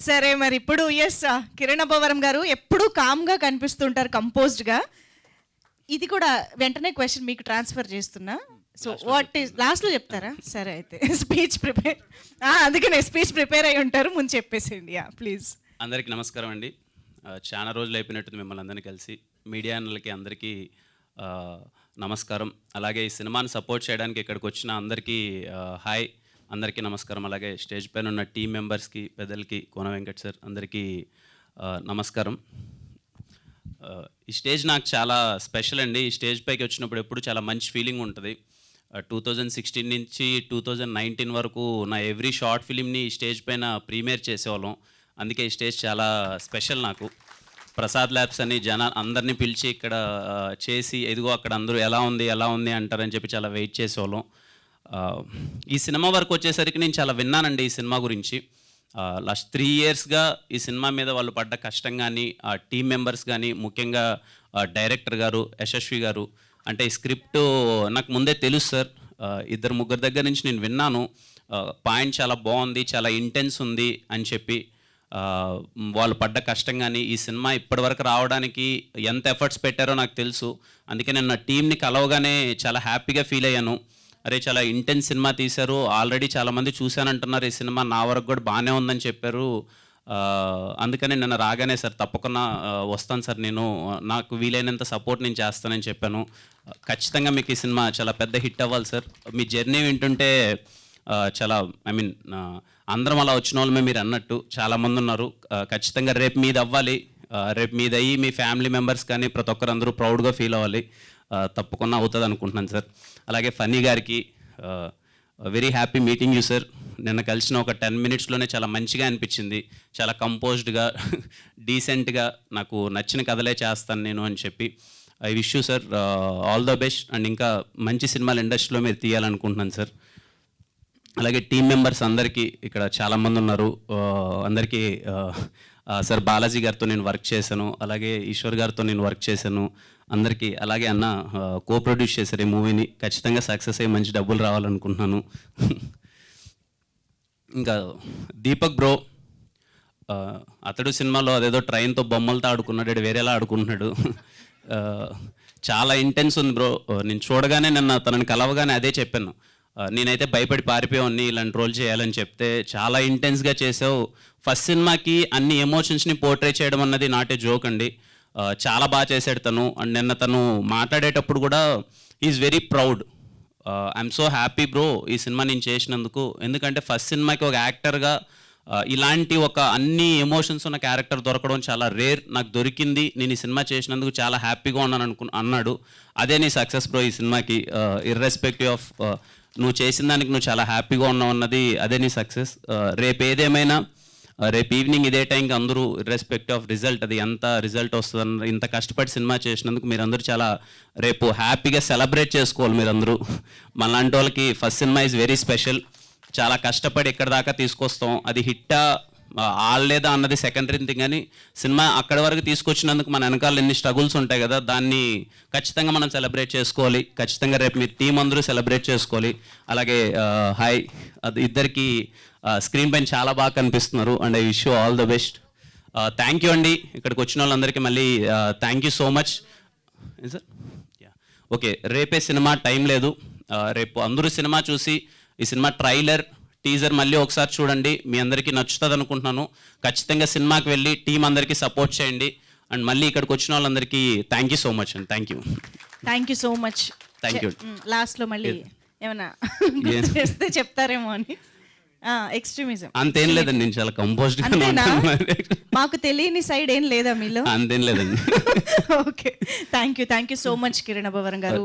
సరే మరి ఇప్పుడు కిరణ్ అబ్బవరం గారు ఎప్పుడూ కామ్గా కనిపిస్తుంటారు, కంపోజ్డ్గా. ఇది కూడా వెంటనే క్వశ్చన్ మీకు ట్రాన్స్ఫర్ చేస్తున్నా. సో వాట్ ఈస్ లాస్ట్లో చెప్తారా? సరే అయితే స్పీచ్ ప్రిపేర్, అందుకనే స్పీచ్ ప్రిపేర్ అయి ఉంటారు, ముందు చెప్పేసేయండి. ప్లీజ్. అందరికీ నమస్కారం అండి. చాలా రోజులు అయిపోయినట్టుంది మిమ్మల్ని అందరినీ కలిసి. మీడియా అన్నలకి అందరికీ నమస్కారం. అలాగే ఈ సినిమాని సపోర్ట్ చేయడానికి ఇక్కడికి వచ్చిన అందరికీ హాయ్, అందరికీ నమస్కారం. అలాగే స్టేజ్ పైన ఉన్న టీం మెంబర్స్కి, పెద్దలకి, కోన వెంకట్ సార్ అందరికీ నమస్కారం. ఈ స్టేజ్ నాకు చాలా స్పెషల్ అండి. ఈ స్టేజ్ పైకి వచ్చినప్పుడు ఎప్పుడు చాలా మంచి ఫీలింగ్ ఉంటుంది. 2016 నుంచి 2019 వరకు నా ఎవ్రీ షార్ట్ ఫిలింని ఈ స్టేజ్ పైన ప్రీమియర్ చేసేవాళ్ళం. అందుకే ఈ స్టేజ్ చాలా స్పెషల్ నాకు. ప్రసాద్ ల్యాబ్స్ అని అందరినీ పిలిచి ఇక్కడ చేసి ఎదుగో అక్కడ అందరూ ఎలా ఉంది అంటారని చెప్పి చాలా వెయిట్ చేసేవాళ్ళం. ఈ సినిమా వరకు వచ్చేసరికి నేను చాలా విన్నానండి ఈ సినిమా గురించి. లాస్ట్ 3 yearsగా ఈ సినిమా మీద వాళ్ళు పడ్డ కష్టం కానీ, టీం మెంబర్స్ కానీ, ముఖ్యంగా డైరెక్టర్ గారు యశస్వి గారు, అంటే ఈ స్క్రిప్ట్ నాకు ముందే తెలుసు సార్. 2-3 దగ్గర నుంచి నేను విన్నాను. పాయింట్ చాలా బాగుంది, చాలా ఇంటెన్స్ ఉంది అని చెప్పి. వాళ్ళు పడ్డ కష్టం కానీ, ఈ సినిమా ఇప్పటివరకు రావడానికి ఎంత ఎఫర్ట్స్ పెట్టారో నాకు తెలుసు. అందుకే నేను నా టీంని కలవగానే చాలా హ్యాపీగా ఫీల్ అయ్యాను. అరే చాలా ఇంటెన్స్ సినిమా తీశారు, ఆల్రెడీ చాలామంది చూశానంటున్నారు, ఈ సినిమా నా వరకు కూడా బాగానే ఉందని చెప్పారు. అందుకని నన్ను రాగానే సార్ తప్పకుండా వస్తాను సార్, నేను నాకు వీలైనంత సపోర్ట్ నేను చేస్తానని చెప్పాను. ఖచ్చితంగా మీకు ఈ సినిమా చాలా పెద్ద హిట్ అవ్వాలి సార్. మీ జర్నీ వింటుంటే చాలా అందరం అలా వచ్చిన వాళ్ళమే మీరు అన్నట్టు చాలామంది ఉన్నారు. ఖచ్చితంగా రేపు మీది అవ్వాలి. రేపు మీది అయ్యి మీ ఫ్యామిలీ మెంబర్స్ కానీ ప్రతి ఒక్కరు అందరూ ప్రౌడ్గా ఫీల్ అవ్వాలి. తప్పకుండా అవుతుంది అనుకుంటున్నాను సార్. అలాగే ఫన్నీ గారికి very happy meeting you sir. నిన్న కలిసిన ఒక 10 minutesలోనే చాలా మంచిగా అనిపించింది. చాలా కంపోజ్డ్గా, డీసెంట్గా, నాకు నచ్చిన కథలే చేస్తాను నేను అని చెప్పి. I wish you sir all the best. And ఇంకా మంచి సినిమాలు ఇండస్ట్రీలో మీరు తీయాలనుకుంటున్నాను సార్. అలాగే టీం మెంబర్స్ అందరికీ, ఇక్కడ చాలామంది ఉన్నారు, అందరికీ సార్ బాలాజీ గారితో నేను వర్క్ చేశాను, అలాగే ఈశ్వర్ గారితో నేను వర్క్ చేశాను అందరికీ. అలాగే అన్న ప్రొడ్యూస్ చేశారు ఈ మూవీని. ఖచ్చితంగా సక్సెస్ అయ్యి మంచి డబ్బులు రావాలనుకుంటున్నాను. ఇంకా దీపక్ బ్రో, అతడు సినిమాలో అదేదో ట్రైన్తో బొమ్మలతో ఆడుకున్నాడు, వేరేలా ఆడుకుంటున్నాడు. చాలా ఇంటెన్స్ ఉంది బ్రో. నేను చూడగానే నిన్న తనని కలవగానే అదే చెప్పాను, నేనైతే భయపడి పారిపోయాన్ని ఇలాంటి రోల్ చేయాలని చెప్తే, చాలా ఇంటెన్స్గా చేసావు. ఫస్ట్ సినిమాకి అన్ని ఎమోషన్స్ని పోర్ట్రే చేయడం అన్నది నాట్ ఏ జోక్ అండి. చాలా బాగా చేశాడు తను. అండ్ నిన్న తను మాట్లాడేటప్పుడు కూడా is very proud. I'm so happy bro ఈ సినిమా నేను చేసినందుకు. ఎందుకంటే ఫస్ట్ సినిమాకి ఒక యాక్టర్గా ఇలాంటి ఒక అన్ని ఎమోషన్స్ ఉన్న క్యారెక్టర్ దొరకడం చాలా రేర్. నాకు దొరికింది, నేను ఈ సినిమా చేసినందుకు చాలా హ్యాపీగా ఉన్నాను అన్నాడు. అదే నీ సక్సెస్ బ్రో ఈ సినిమాకి. ఇర్రెస్పెక్టివ్ ఆఫ్ నువ్వు చేసిన దానికి నువ్వు చాలా హ్యాపీగా ఉన్నావు అన్నది అదే నీ సక్సెస్. రేపు ఏదేమైనా రేపు ఈవినింగ్ ఇదే టైంకి అందరూ ఇర్రెస్పెక్టివ్ ఆఫ్ రిజల్ట్, అది ఎంత రిజల్ట్ వస్తుంది, ఇంత కష్టపడి సినిమా చేసినందుకు మీరందరూ చాలా రేపు హ్యాపీగా సెలబ్రేట్ చేసుకోవాలి మీరందరూ. మనలాంటి వాళ్ళకి first cinema is very special. చాలా కష్టపడి ఇక్కడ దాకా తీసుకొస్తాం. అది హిట్టా ఆడలేదా అన్నది సెకండరీ థింగ్, కానీ సినిమా అక్కడి వరకు తీసుకొచ్చినందుకు మన వెనకాల ఎన్ని స్ట్రగుల్స్ ఉంటాయి కదా, దాన్ని ఖచ్చితంగా మనం సెలబ్రేట్ చేసుకోవాలి. ఖచ్చితంగా రేపు మీరు టీం అందరూ సెలబ్రేట్ చేసుకోవాలి. అలాగే హాయ్, అది ఇద్దరికి స్క్రీన్ పైన చాలా బాగా కనిపిస్తున్నారు. And I wish you all the best. Thank you అండి ఇక్కడికి వచ్చిన వాళ్ళందరికీ మళ్ళీ thank you so much sir. Okay, రేపే సినిమా, టైం లేదు. రేపు అందరూ సినిమా చూసి ఈ సినిమా ట్రైలర్, టీజర్ మళ్ళీ ఒకసారి చూడండి. మీ అందరికీ నచ్చుతుంది అనుకుంటున్నాను. ఖచ్చితంగా సినిమాకి వెళ్ళి టీం అందరికీ సపోర్ట్ చేయండి. అండ్ మళ్ళీ ఇక్కడికి వచ్చిన వాళ్ళందరికీ థ్యాంక్ యూ సో మచ్ అండి. Thank you so much. Thank you. లాస్ట్లో మళ్ళీ ఏమన్నా చేస్తే చెప్తారేమో అని. ఎక్స్ట్రీమిజం అంతేం లేదండి, నేను చాలా కంపోజ్డ్గా. మాకు తెలియని సైడ్ ఏం లేదా మీలో? అంతేం లేదండి. Okay, thank you so much Kiran Abbavaram గారు.